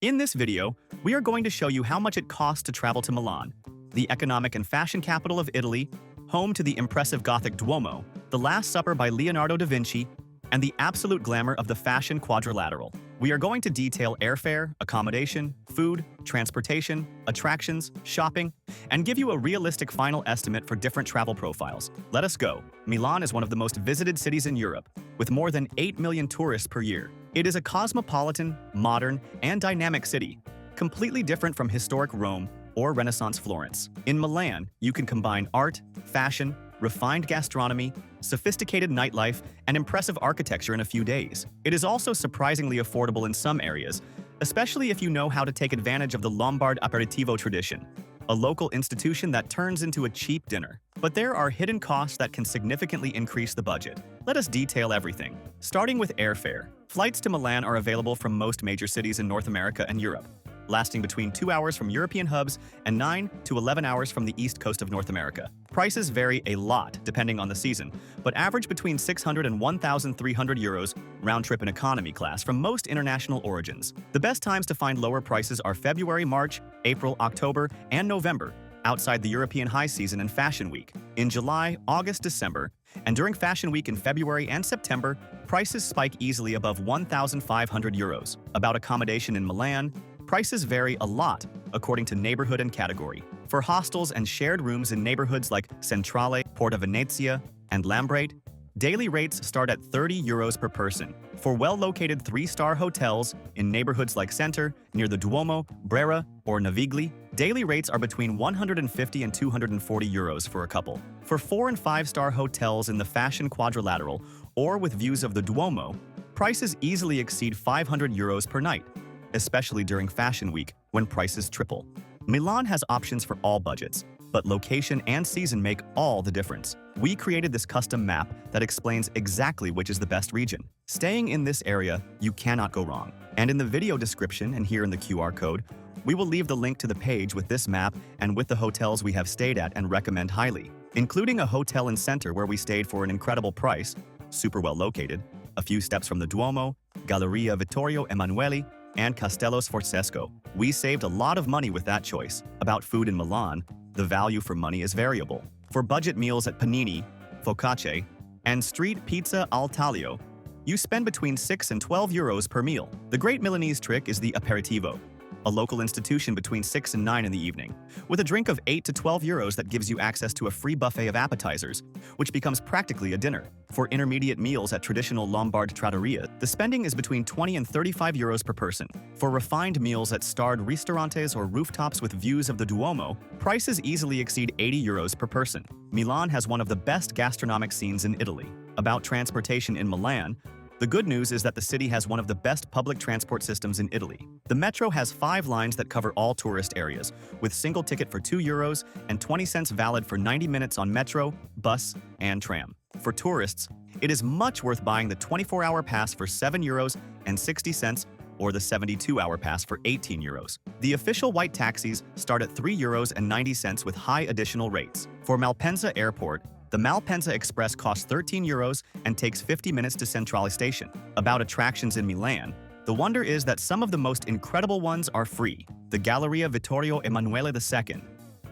In this video, we are going to show you how much it costs to travel to Milan, the economic and fashion capital of Italy, home to the impressive Gothic Duomo, The Last Supper by Leonardo da Vinci, and the absolute glamour of the fashion quadrilateral. We are going to detail airfare, accommodation, food, transportation, attractions, shopping, and give you a realistic final estimate for different travel profiles. Let us go. Milan is one of the most visited cities in Europe, with more than 8 million tourists per year. It is a cosmopolitan, modern, and dynamic city, completely different from historic Rome or Renaissance Florence. In Milan, you can combine art, fashion, refined gastronomy, sophisticated nightlife, and impressive architecture in a few days. It is also surprisingly affordable in some areas, especially if you know how to take advantage of the Lombard aperitivo tradition, a local institution that turns into a cheap dinner. But there are hidden costs that can significantly increase the budget. Let us detail everything. Starting with airfare. Flights to Milan are available from most major cities in North America and Europe, lasting between 2 hours from European hubs and 9 to 11 hours from the east coast of North America. Prices vary a lot depending on the season, but average between 600 and 1,300 euros round-trip in economy class from most international origins. The best times to find lower prices are February, March, April, October, and November, outside the European high season and Fashion Week. In July, August, December, and during Fashion Week in February and September, prices spike easily above 1,500 euros. About accommodation in Milan, prices vary a lot according to neighborhood and category. For hostels and shared rooms in neighborhoods like Centrale, Porta Venezia, and Lambrate, daily rates start at 30 euros per person. For well-located 3-star hotels in neighborhoods like Center, near the Duomo, Brera, or Navigli, daily rates are between 150 and 240 euros for a couple. For 4- and 5-star hotels in the fashion quadrilateral or with views of the Duomo, prices easily exceed 500 euros per night, especially during Fashion Week, when prices triple. Milan has options for all budgets, but location and season make all the difference. We created this custom map that explains exactly which is the best region. Staying in this area, you cannot go wrong. And in the video description and here in the QR code, we will leave the link to the page with this map and with the hotels we have stayed at and recommend highly, including a hotel in Center where we stayed for an incredible price, super well located, a few steps from the Duomo, Galleria Vittorio Emanuele, and Castello Sforzesco. We saved a lot of money with that choice. About food in Milan, the value for money is variable. For budget meals at Panini, Focaccia, and street pizza al taglio, you spend between 6 and 12 euros per meal. The great Milanese trick is the aperitivo, a local institution between 6 and 9 in the evening, with a drink of 8 to 12 euros that gives you access to a free buffet of appetizers, which becomes practically a dinner. For intermediate meals at traditional Lombard trattoria, the spending is between 20 and 35 euros per person. For refined meals at starred ristorantes or rooftops with views of the Duomo, prices easily exceed 80 euros per person. Milan has one of the best gastronomic scenes in Italy. About transportation in Milan, the good news is that the city has one of the best public transport systems in Italy. The metro has 5 lines that cover all tourist areas, with single ticket for 2 euros and 20 cents valid for 90 minutes on metro, bus, and tram. For tourists, it is much worth buying the 24-hour pass for 7 euros and 60 cents or the 72-hour pass for 18 euros. The official white taxis start at 3 euros and 90 cents with high additional rates. For Malpensa Airport, the Malpensa Express costs 13 euros and takes 50 minutes to Centrale Station. About attractions in Milan, the wonder is that some of the most incredible ones are free. The Galleria Vittorio Emanuele II,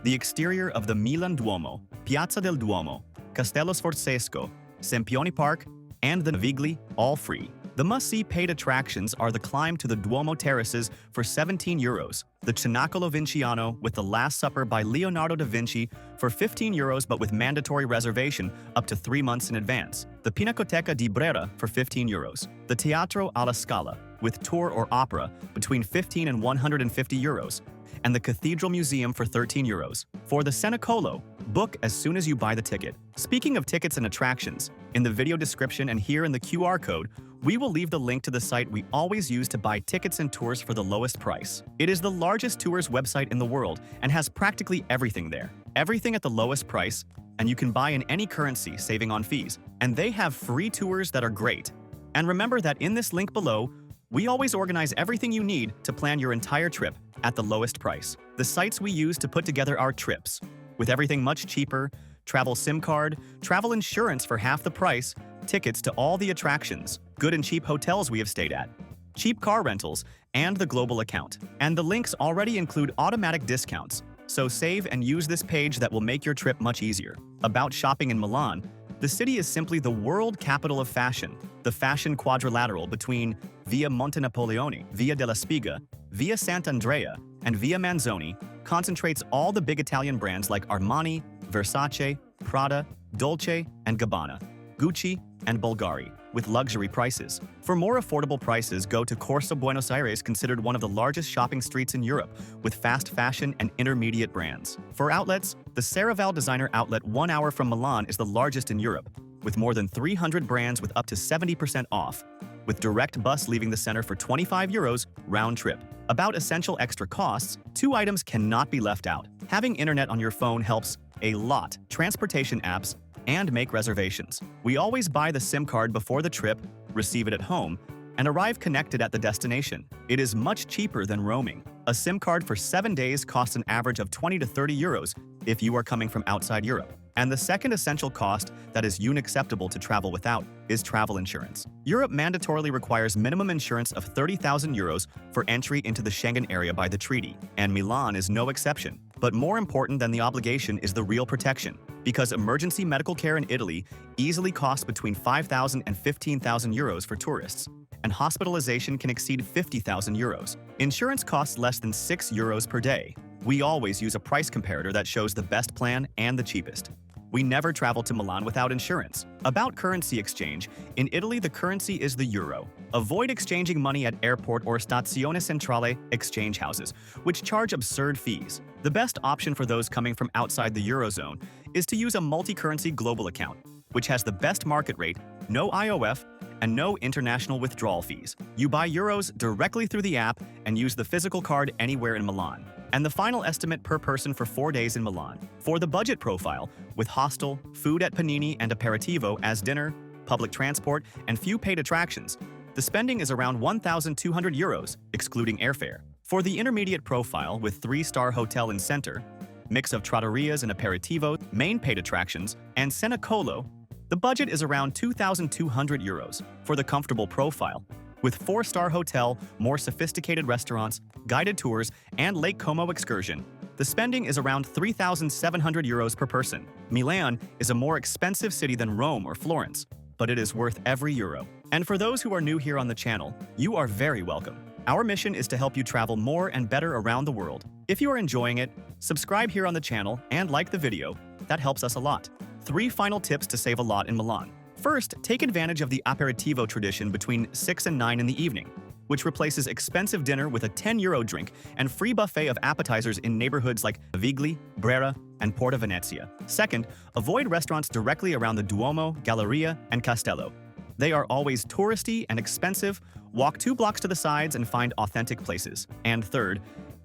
the exterior of the Milan Duomo, Piazza del Duomo, Castello Sforzesco, Sempione Park, and the Navigli, all free. The must-see paid attractions are the climb to the Duomo terraces for 17 euros, the Cenacolo Vinciano with The Last Supper by Leonardo da Vinci for 15 euros but with mandatory reservation up to 3 months in advance, the Pinacoteca di Brera for 15 euros, the Teatro alla Scala with tour or opera between 15 and 150 euros, and the Cathedral Museum for 13 euros. For the Cenacolo, book as soon as you buy the ticket. Speaking of tickets and attractions, in the video description and here in the QR code, we will leave the link to the site we always use to buy tickets and tours for the lowest price. It is the largest tours website in the world and has practically everything there. Everything at the lowest price, and you can buy in any currency, saving on fees. And they have free tours that are great. And remember that in this link below, we always organize everything you need to plan your entire trip at the lowest price. The sites we use to put together our trips, with everything much cheaper, travel SIM card, travel insurance for half the price, tickets to all the attractions, good and cheap hotels we have stayed at, cheap car rentals, and the global account. And the links already include automatic discounts, so save and use this page that will make your trip much easier. About shopping in Milan, the city is simply the world capital of fashion. The fashion quadrilateral between Via Monte Napoleone, Via della Spiga, Via Sant'Andrea, and Via Manzoni concentrates all the big Italian brands like Armani, Versace, Prada, Dolce & Gabbana, Gucci, and Bulgari, with luxury prices. For more affordable prices, go to Corso Buenos Aires, considered one of the largest shopping streets in Europe, with fast fashion and intermediate brands. For outlets, the Serravalle Designer Outlet 1 hour from Milan is the largest in Europe, with more than 300 brands with up to 70% off, with direct bus leaving the center for €25 round trip. About essential extra costs, 2 items cannot be left out. Having internet on your phone helps a lot. Transportation apps, and make reservations. We always buy the SIM card before the trip, receive it at home, and arrive connected at the destination. It is much cheaper than roaming. A SIM card for 7 days costs an average of €20 to €30 if you are coming from outside Europe. And the second essential cost that is unacceptable to travel without is travel insurance. Europe mandatorily requires minimum insurance of €30,000 for entry into the Schengen area by the treaty, and Milan is no exception. But more important than the obligation is the real protection, because emergency medical care in Italy easily costs between €5,000 and €15,000 for tourists, and hospitalization can exceed €50,000. Insurance costs less than €6 per day. We always use a price comparator that shows the best plan and the cheapest. We never travel to Milan without insurance. About currency exchange, in Italy the currency is the euro. Avoid exchanging money at airport or Stazione Centrale exchange houses, which charge absurd fees. The best option for those coming from outside the Eurozone is to use a multi-currency global account, which has the best market rate, no IOF, and no international withdrawal fees. You buy euros directly through the app and use the physical card anywhere in Milan. And the final estimate per person for 4 days in Milan. For the budget profile, with hostel, food at Panini and aperitivo as dinner, public transport, and few paid attractions, the spending is around €1,200, excluding airfare. For the intermediate profile, with 3-star hotel in center, mix of trattorias and aperitivo, main paid attractions, and Cenacolo, the budget is around €2,200. For the comfortable profile, with 4-star hotel, more sophisticated restaurants, guided tours, and Lake Como excursion, the spending is around €3,700 per person. Milan is a more expensive city than Rome or Florence, but it is worth every euro. And for those who are new here on the channel, you are very welcome. Our mission is to help you travel more and better around the world. If you are enjoying it, subscribe here on the channel and like the video. That helps us a lot. 3 final tips to save a lot in Milan. First, take advantage of the aperitivo tradition between 6 and 9 in the evening, which replaces expensive dinner with a €10 drink and free buffet of appetizers in neighborhoods like Vigli, Brera, and Porta Venezia. Second, avoid restaurants directly around the Duomo, Galleria, and Castello. They are always touristy and expensive. Walk 2 blocks to the sides and find authentic places. And third,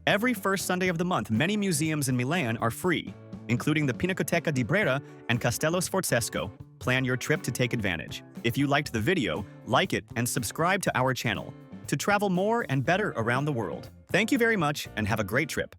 every first Sunday of the month, many museums in Milan are free, including the Pinacoteca di Brera and Castello Sforzesco. Plan your trip to take advantage. If you liked the video, like it and subscribe to our channel to travel more and better around the world. Thank you very much and have a great trip.